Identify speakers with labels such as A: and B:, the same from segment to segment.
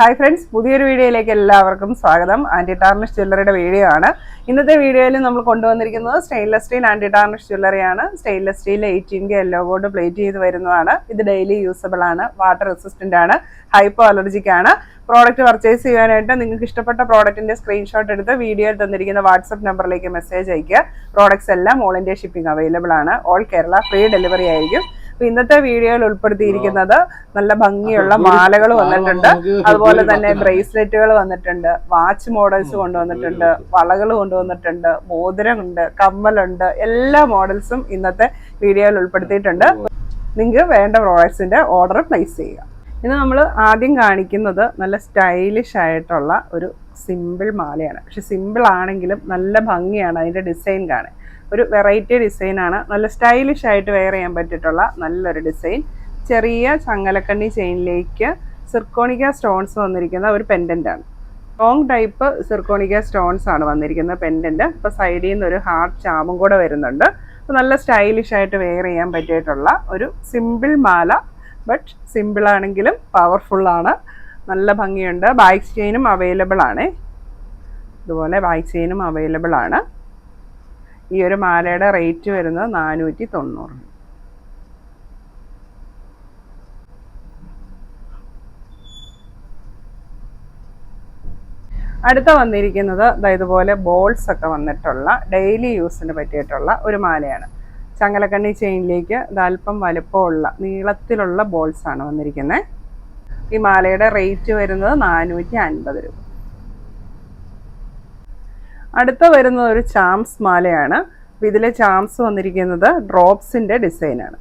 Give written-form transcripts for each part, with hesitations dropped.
A: Hi friends, പുതിയൊരു വീഡിയോയിലേക്ക് എല്ലാവർക്കും സ്വാഗതം. ആൻറ്റി ടാർണിഷ് ജ്വല്ലറിയുടെ വീഡിയോ ആണ്. ഇന്നത്തെ വീഡിയോയിൽ നമ്മൾ കൊണ്ടുവന്നിരിക്കുന്നത് സ്റ്റെയിൻലെസ് സ്റ്റീൽ ആൻറ്റി ടാർണിഷ് ജ്വല്ലറിയാണ്. Stainless steel 18K yellow gold plate ചെയ്ത് വരുന്നതാണ്. ഇത് ഡെയിലി യൂസബിൾ ആണ്, വാട്ടർ റെസിസ്റ്റന്റ് ആണ്, ഹൈപ്പോ അലർജിക് ആണ്. പ്രോഡക്റ്റ് പർച്ചേസ് ചെയ്യാനായിട്ട് നിങ്ങൾക്ക് ഇഷ്ടപ്പെട്ട പ്രോഡക്റ്റിന്റെ സ്ക്രീൻഷോട്ട് എടുത്ത് വീഡിയോയിൽ തന്നിരിക്കുന്ന വാട്സ്ആപ്പ് നമ്പറിലേക്ക് മെസ്സേജ് അയക്കുക. പ്രോഡക്ട്സ് എല്ലാം ഓൾ ഇന്ത്യ ഷിപ്പിംഗ് അവൈലബിൾ ആണ്. ഓൾ കേരള ഫ്രീ ഡെലിവറി ആയിരിക്കും. ഇന്നത്തെ വീഡിയോയിൽ ഉൾപ്പെടുത്തിയിരിക്കുന്നത് നല്ല ഭംഗിയുള്ള മാലകൾ വന്നിട്ടുണ്ട്, അതുപോലെ തന്നെ ബ്രേസ്ലെറ്റുകൾ വന്നിട്ടുണ്ട്, വാച്ച് മോഡൽസ് കൊണ്ടുവന്നിട്ടുണ്ട്, വളകൾ കൊണ്ടുവന്നിട്ടുണ്ട്, മോതിരമുണ്ട്, കമ്മലുണ്ട്, എല്ലാ മോഡൽസും ഇന്നത്തെ വീഡിയോയിൽ ഉൾപ്പെടുത്തിയിട്ടുണ്ട്. നിങ്ങൾക്ക് വേണ്ട പ്രോഡക്ട്സിന്റെ ഓർഡർ പ്ലേസ് ചെയ്യുക. ഇന്ന് നമ്മൾ ആദ്യം കാണിക്കുന്നത് നല്ല സ്റ്റൈലിഷ് ആയിട്ടുള്ള ഒരു സിമ്പിൾ മാലയാണ്. പക്ഷെ സിമ്പിൾ ആണെങ്കിലും നല്ല ഭംഗിയാണ് അതിൻ്റെ ഡിസൈൻ കാണാൻ. ഒരു വെറൈറ്റി ഡിസൈനാണ്, നല്ല സ്റ്റൈലിഷ് ആയിട്ട് വെയർ ചെയ്യാൻ പറ്റിയിട്ടുള്ള നല്ലൊരു ഡിസൈൻ. ചെറിയ ചങ്ങലക്കണ്ണി ചെയിനിലേക്ക് സിർക്കോണിക്ക സ്റ്റോൺസ് വന്നിരിക്കുന്ന ഒരു പെൻഡൻ്റാണ്. ലോങ് ടൈപ്പ് സിർക്കോണിക്ക സ്റ്റോൺസ് ആണ് വന്നിരിക്കുന്നത് പെൻഡൻറ്റ്. ഇപ്പോൾ സൈഡിൽ നിന്ന് ഒരു ഹാർട്ട് ചാമും കൂടെ വരുന്നുണ്ട്. അപ്പോൾ നല്ല സ്റ്റൈലിഷ് ആയിട്ട് വെയർ ചെയ്യാൻ പറ്റിയിട്ടുള്ള ഒരു സിമ്പിൾ മാല. ബട്ട് സിമ്പിൾ ആണെങ്കിലും പവർഫുള്ളാണ്, നല്ല ഭംഗിയുണ്ട്. ബാക്ക് ചെയിനും അവൈലബിൾ ആണ്. ഇതുപോലെ ബാക്ക് ചെയിനും അവൈലബിൾ ആണ്. ഈ ഒരു മാലയുടെ റേറ്റ് വരുന്നത് 490. അടുത്ത വന്നിരിക്കുന്നത് ഇതുപോലെ ബോൾസ് ഒക്കെ വന്നിട്ടുള്ള ഡെയിലി യൂസിന് പറ്റിയിട്ടുള്ള ഒരു മാലയാണ്. ചങ്ങലക്കണ്ണി ചെയിനിലേക്ക് അല്പം വലുപ്പമുള്ള നീളത്തിലുള്ള ബോൾസ് ആണ് വന്നിരിക്കുന്നത്. ഈ മാലയുടെ റേറ്റ് വരുന്നത് 450 രൂപ. അടുത്ത വരുന്നത് ഒരു ചാംസ് മാലയാണ്. ഇതിലെ ചാംസ് വന്നിരിക്കുന്നത് ഡ്രോപ്സിൻ്റെ ഡിസൈനാണ്.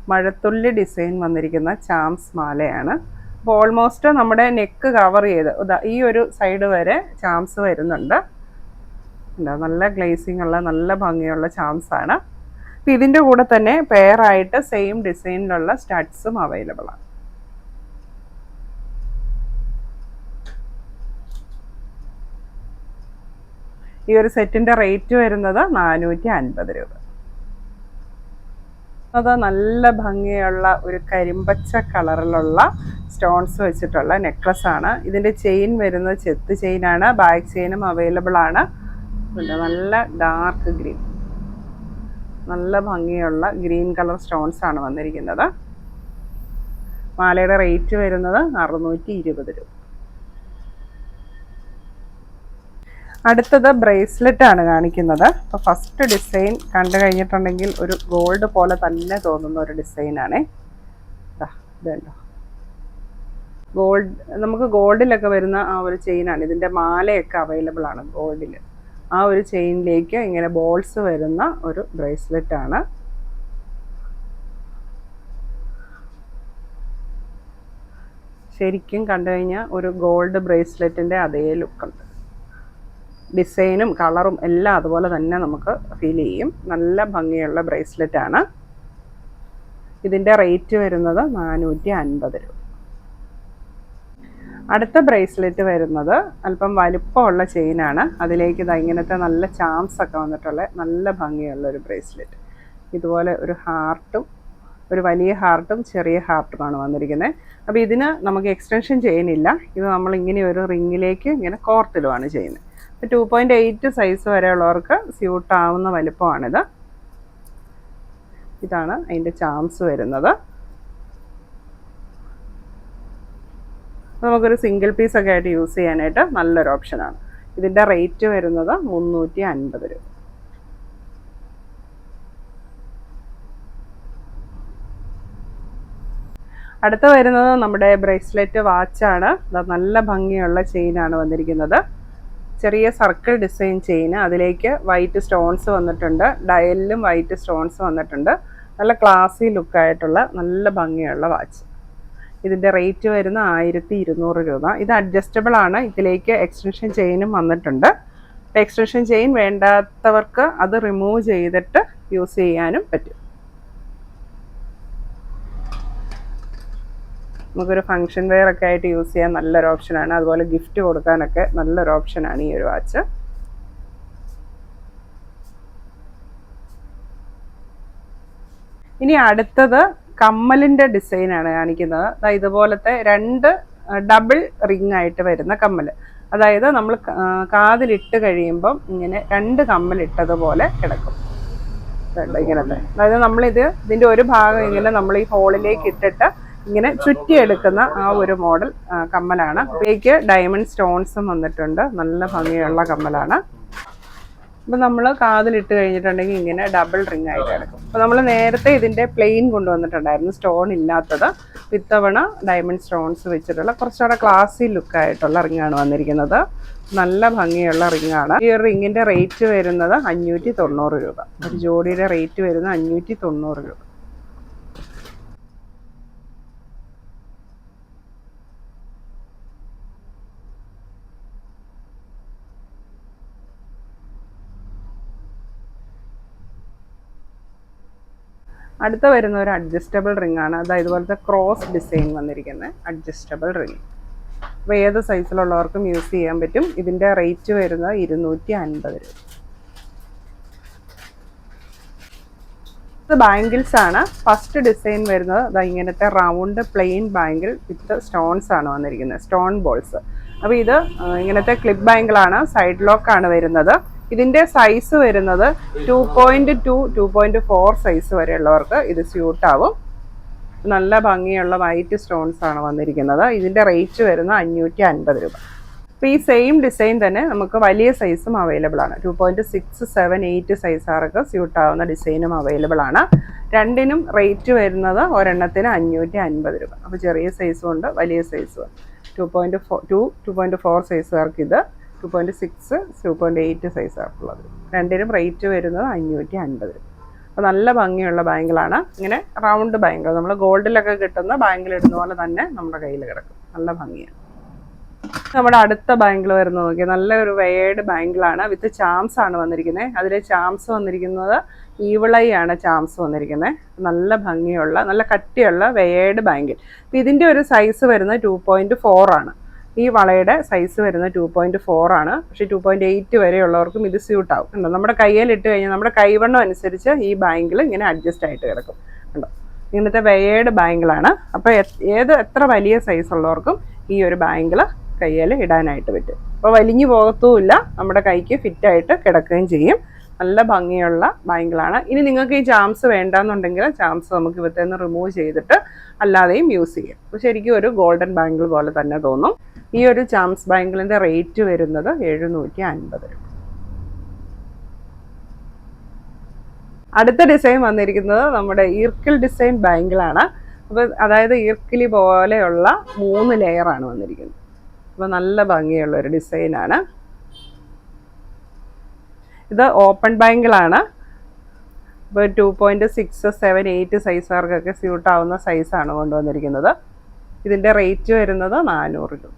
A: മഴത്തുള്ളി ഡിസൈൻ വന്നിരിക്കുന്ന ചാംസ് മാലയാണ്. അപ്പോൾ ഓൾമോസ്റ്റ് നമ്മുടെ നെക്ക് കവർ ചെയ്ത് ഈ ഒരു സൈഡ് വരെ ചാംസ് വരുന്നുണ്ട്. നല്ല ഗ്ലേസിംഗ് ഉള്ള നല്ല ഭംഗിയുള്ള ചാംസ് ആണ്. അപ്പോൾ ഇതിൻ്റെ കൂടെ തന്നെ പെയറായിട്ട് സെയിം ഡിസൈനിലുള്ള സ്റ്റഡ്സും അവൈലബിൾ ആണ്. ഈ ഒരു സെറ്റിൻ്റെ റേറ്റ് വരുന്നത് 450 രൂപ. അത് നല്ല ഭംഗിയുള്ള ഒരു കരിമ്പച്ച കളറിലുള്ള സ്റ്റോൺസ് വെച്ചിട്ടുള്ള നെക്ലസ് ആണ്. ഇതിൻ്റെ ചെയിൻ വരുന്നത് ചെത്ത് ചെയിനാണ്. ബാക്ക് ചെയിനും അവൈലബിൾ ആണ്. നല്ല ഡാർക്ക് ഗ്രീൻ, നല്ല ഭംഗിയുള്ള ഗ്രീൻ കളർ സ്റ്റോൺസ് ആണ് വന്നിരിക്കുന്നത്. മാലയുടെ റേറ്റ് വരുന്നത് 620 രൂപ. അടുത്തത് ബ്രേസ്ലെറ്റ് ആണ് കാണിക്കുന്നത്. അപ്പോൾ ഫസ്റ്റ് ഡിസൈൻ കണ്ടു കഴിഞ്ഞിട്ടുണ്ടെങ്കിൽ ഒരു ഗോൾഡ് പോലെ തന്നെ തോന്നുന്ന ഒരു ഡിസൈനാണേ. ഇതുണ്ടോ, ഗോൾഡ്, നമുക്ക് ഗോൾഡിലൊക്കെ വരുന്ന ആ ഒരു ചെയിനാണ്. ഇതിൻ്റെ മാലയൊക്കെ അവൈലബിൾ ആണ് ഗോൾഡിൽ. ആ ഒരു ചെയിനിലേക്ക് ഇങ്ങനെ ബോൾസ് വരുന്ന ഒരു ബ്രേസ്ലെറ്റ് ആണ്. ശരിക്കും കണ്ടു കഴിഞ്ഞാൽ ഒരു ഗോൾഡ് ബ്രേസ്ലെറ്റിൻ്റെ അതേ ലുക്കുണ്ട്. ഡിസൈനും കളറും എല്ലാം അതുപോലെ തന്നെ നമുക്ക് ഫീൽ ചെയ്യും. നല്ല ഭംഗിയുള്ള ബ്രേസ്ലെറ്റ് ആണ്. ഇതിൻ്റെ റേറ്റ് വരുന്നത് 450 രൂപ. അടുത്ത ബ്രേസ്ലെറ്റ് വരുന്നത് അല്പം വലുപ്പമുള്ള ചെയിനാണ്. അതിലേക്ക് ഇങ്ങനത്തെ നല്ല ചാംസ് ഒക്കെ വന്നിട്ടുള്ള നല്ല ഭംഗിയുള്ള ഒരു ബ്രേസ്ലെറ്റ്. ഇതുപോലെ ഒരു ഹാർട്ടും, ഒരു വലിയ ഹാർട്ടും ചെറിയ ഹാർട്ടുമാണ് വന്നിരിക്കുന്നത്. അപ്പോൾ ഇതിന് നമുക്ക് എക്സ്റ്റൻഷൻ ചെയിനില്ല. ഇത് നമ്മൾ ഇങ്ങനെ ഒരു റിങ്ങിലേക്ക് ഇങ്ങനെ കോർത്തിടുവാണ് ചെയ്യുന്നത്. 2.8 സൈസ് വരെയുള്ളവർക്ക് സ്യൂട്ടാവുന്ന വലുപ്പമാണിത്. ഇതാണ് അതിൻ്റെ ചാംസ് വരുന്നത്. നമുക്കൊരു സിംഗിൾ പീസൊക്കെ ആയിട്ട് യൂസ് ചെയ്യാനായിട്ട് നല്ലൊരു ഓപ്ഷനാണ്. ഇതിൻ്റെ റേറ്റ് വരുന്നത് 350 രൂപ. അടുത്ത വരുന്നത് നമ്മുടെ ബ്രേസ്ലെറ്റ് വാച്ചാണ്. നല്ല ഭംഗിയുള്ള ചെയിനാണ് വന്നിരിക്കുന്നത്. ചെറിയ സർക്കിൾ ഡിസൈൻ ചെയിന്, അതിലേക്ക് വൈറ്റ് സ്റ്റോൺസ് വന്നിട്ടുണ്ട്. ഡയലിലും വൈറ്റ് സ്റ്റോൺസ് വന്നിട്ടുണ്ട്. നല്ല ക്ലാസി ലുക്കായിട്ടുള്ള നല്ല ഭംഗിയുള്ള വാച്ച്. ഇതിൻ്റെ റേറ്റ് വരുന്ന 1200 രൂപ. ഇത് അഡ്ജസ്റ്റബിൾ ആണ്. ഇതിലേക്ക് എക്സ്റ്റൻഷൻ ചെയിനും വന്നിട്ടുണ്ട്. എക്സ്റ്റൻഷൻ ചെയിൻ വേണ്ടാത്തവർക്ക് അത് റിമൂവ് ചെയ്തിട്ട് യൂസ് ചെയ്യാനും പറ്റും. നമുക്കൊരു ഫങ്ഷൻ വെയർ ഒക്കെ ആയിട്ട് യൂസ് ചെയ്യാൻ നല്ലൊരു ഓപ്ഷനാണ്. അതുപോലെ ഗിഫ്റ്റ് കൊടുക്കാനൊക്കെ നല്ലൊരു ഓപ്ഷനാണ് ഈ ഒരു വാച്ച്. ഇനി അടുത്തത് കമ്മലിൻ്റെ ഡിസൈനാണ് കാണിക്കുന്നത്. ഇതുപോലത്തെ 2 ഡബിൾ റിംഗ് ആയിട്ട് വരുന്ന കമ്മൽ. അതായത് നമ്മൾ കാതിലിട്ട് കഴിയുമ്പം ഇങ്ങനെ 2 കമ്മലിട്ടതുപോലെ കിടക്കും. ഇങ്ങനത്തെ, അതായത് ഇതിൻ്റെ ഒരു ഭാഗം ഇങ്ങനെ നമ്മൾ ഈ ഹോളിലേക്ക് ഇട്ടിട്ട് ഇങ്ങനെ ചുറ്റിയെടുക്കുന്ന ആ ഒരു മോഡൽ കമ്മലാണ്. ഇതിലേക്ക് ഡയമണ്ട് സ്റ്റോൺസും വന്നിട്ടുണ്ട്. നല്ല ഭംഗിയുള്ള കമ്മലാണ്. അപ്പം നമ്മൾ കാതിലിട്ട് കഴിഞ്ഞിട്ടുണ്ടെങ്കിൽ ഇങ്ങനെ ഡബിൾ റിംഗ് ആയിട്ട് കിടക്കും. അപ്പോൾ നമ്മൾ നേരത്തെ ഇതിൻ്റെ പ്ലെയിൻ കൊണ്ടുവന്നിട്ടുണ്ടായിരുന്നു, സ്റ്റോൺ ഇല്ലാത്തത്. ഇത്തവണ ഡയമണ്ട് സ്റ്റോൺസ് വെച്ചിട്ടുള്ള കുറച്ചുകൂടെ ക്ലാസി ലുക്കായിട്ടുള്ള റിങ്ങാണ് വന്നിരിക്കുന്നത്. നല്ല ഭംഗിയുള്ള റിങ്ങാണ്. ഈ ഒരു റിങ്ങിൻ്റെ റേറ്റ് വരുന്നത് 590 രൂപ. ഒരു ജോഡിയുടെ റേറ്റ് വരുന്നത് 590 രൂപ. അടുത്ത വരുന്ന ഒരു അഡ്ജസ്റ്റബിൾ റിംഗ് ആണ്. അതായത് ഇതുപോലത്തെ ക്രോസ് ഡിസൈൻ വന്നിരിക്കുന്ന അഡ്ജസ്റ്റബിൾ റിംഗ്. അപ്പോൾ ഏത് സൈസിലുള്ളവർക്കും യൂസ് ചെയ്യാൻ പറ്റും. ഇതിൻ്റെ റേറ്റ് വരുന്നത് 250 രൂപ. ഇത് ബാംഗിൾസ് ആണ്. ഫസ്റ്റ് ഡിസൈൻ വരുന്നത് ഇങ്ങനത്തെ റൗണ്ട് പ്ലെയിൻ ബാംഗിൾ വിത്ത് സ്റ്റോൺസ് ആണ് വന്നിരിക്കുന്നത്, സ്റ്റോൺ ബോൾസ്. അപ്പോൾ ഇത് ഇങ്ങനത്തെ ക്ലിപ്പ് ബാംഗിളാണ്, സൈഡ് ലോക്ക് ആണ് വരുന്നത്. ഇതിൻ്റെ സൈസ് വരുന്നത് 2.2, 2.4 സൈസ് വരെയുള്ളവർക്ക് ഇത് സ്യൂട്ടാവും. നല്ല ഭംഗിയുള്ള വൈറ്റ് സ്റ്റോൺസ് ആണ് വന്നിരിക്കുന്നത്. ഇതിൻ്റെ റേറ്റ് വരുന്നത് 550 രൂപ. അപ്പോൾ ഈ സെയിം ഡിസൈൻ തന്നെ നമുക്ക് വലിയ സൈസും അവൈലബിൾ ആണ്. 2.6, 7, 8 സൈസുകാർക്ക് സ്യൂട്ടാവുന്ന ഡിസൈനും അവൈലബിൾ ആണ്. രണ്ടിനും റേറ്റ് വരുന്നത് ഒരെണ്ണത്തിന് 550 രൂപ. അപ്പോൾ ചെറിയ സൈസും ഉണ്ട്, വലിയ സൈസും ഉണ്ട്. 2.4 സൈസുകാർക്ക് ഇത്, 2.6, 2.8 സൈസാർക്കുള്ളത്. രണ്ടിനും റേറ്റ് വരുന്നത് 550 രൂപ. അപ്പോൾ നല്ല ഭംഗിയുള്ള ബാങ്കിളാണ്. ഇങ്ങനെ റൗണ്ട് ബാങ്കിൾ, നമ്മൾ ഗോൾഡിലൊക്കെ കിട്ടുന്ന ബാങ്കിൾ ഇടുന്ന പോലെ തന്നെ നമ്മുടെ കയ്യിൽ കിടക്കും. നല്ല ഭംഗിയാണ്. നമ്മുടെ അടുത്ത ബാങ്കിൾ വരുന്നത് നോക്കിയാൽ നല്ലൊരു വെയേർഡ് ബാങ്കിളാണ്. വിത്ത് ചാംസ് ആണ് വന്നിരിക്കുന്നത്. അതിൽ ചാംസ് വന്നിരിക്കുന്നത് ഈവിളൈ ആണ് ചാംസ് വന്നിരിക്കുന്നത്. നല്ല ഭംഗിയുള്ള നല്ല കട്ടിയുള്ള വെയേർഡ് ബാങ്കിൾ. അപ്പോൾ ഇതിൻ്റെ ഒരു സൈസ് വരുന്നത് 2.4 ആണ്. ഈ വളയുടെ സൈസ് വരുന്നത് 2.4 ആണ്. പക്ഷേ 2.8 വരെയുള്ളവർക്കും ഇത് സ്യൂട്ട് ആവും. കണ്ടോ, നമ്മുടെ കയ്യിലിട്ട് കഴിഞ്ഞാൽ നമ്മുടെ കൈവണ്ണം അനുസരിച്ച് ഈ ബാങ്കിൾ ഇങ്ങനെ അഡ്ജസ്റ്റ് ആയിട്ട് കിടക്കും. കണ്ടോ, ഇങ്ങനത്തെ വെയേർഡ് ബാങ്കിളാണ്. അപ്പോൾ എത്ര വലിയ സൈസ് ഉള്ളവർക്കും ഈ ഒരു ബാങ്കിൾ കയ്യിൽ ഇടാനായിട്ട് പറ്റും. അപ്പോൾ വലിഞ്ഞു പോകത്തുമില്ല, നമ്മുടെ കൈക്ക് ഫിറ്റായിട്ട് കിടക്കുകയും ചെയ്യും. നല്ല ഭംഗിയുള്ള ബാങ്കിളാണ്. ഇനി നിങ്ങൾക്ക് ഈ ചാംസ് വേണ്ടാന്നുണ്ടെങ്കിൽ ചാംസ് നമുക്ക് ഇവത്തിൽ നിന്ന് റിമൂവ് ചെയ്തിട്ട് അല്ലാതെയും യൂസ് ചെയ്യാം. അപ്പോൾ ശരിക്കും ഒരു ഗോൾഡൻ ബാങ്കിൾ പോലെ തന്നെ തോന്നും. ഈ ഒരു ചാംസ് ബാങ്കിളിൻ്റെ റേറ്റ് വരുന്നത് 750 രൂപ. അടുത്ത ഡിസൈൻ വന്നിരിക്കുന്നത് നമ്മുടെ ഈർക്കിൽ ഡിസൈൻ ബാങ്കിളാണ്. അപ്പോൾ അതായത് ഈർക്കിലി പോലെയുള്ള 3 ലെയറാണ് വന്നിരിക്കുന്നത്. അപ്പോൾ നല്ല ഭംഗിയുള്ള ഒരു ഡിസൈനാണ്. ഇത് ഓപ്പൺ ബാങ്കിളാണ്. ഇപ്പോൾ 2.6, 7, 8 സൈസുകാർക്കൊക്കെ സ്യൂട്ടാവുന്ന സൈസാണ് കൊണ്ടുവന്നിരിക്കുന്നത്. ഇതിൻ്റെ റേറ്റ് വരുന്നത് 400 രൂപ.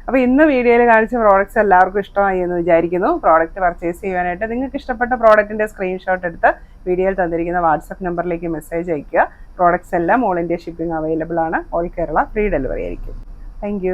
A: അപ്പോൾ ഇന്ന് വീഡിയോയിൽ കാണിച്ച പ്രോഡക്റ്റ്സ് എല്ലാവർക്കും ഇഷ്ടമായി എന്ന് വിചാരിക്കുന്നു. പ്രോഡക്റ്റ് പർച്ചേസ് ചെയ്യാനായിട്ട് നിങ്ങൾക്ക് ഇഷ്ടപ്പെട്ട പ്രോഡക്റ്റിൻ്റെ സ്ക്രീൻഷോട്ട് എടുത്ത് വീഡിയോയിൽ തന്നിരിക്കുന്ന വാട്സപ്പ് നമ്പറിലേക്ക് മെസ്സേജ് അയയ്ക്കുക. പ്രോഡക്റ്റ്സ് എല്ലാം ഓൾ ഇന്ത്യ ഷിപ്പിംഗ് അവൈലബിൾ ആണ്. ഓൾ കേരള ഫ്രീ ഡെലിവറി ആയിരിക്കും. താങ്ക്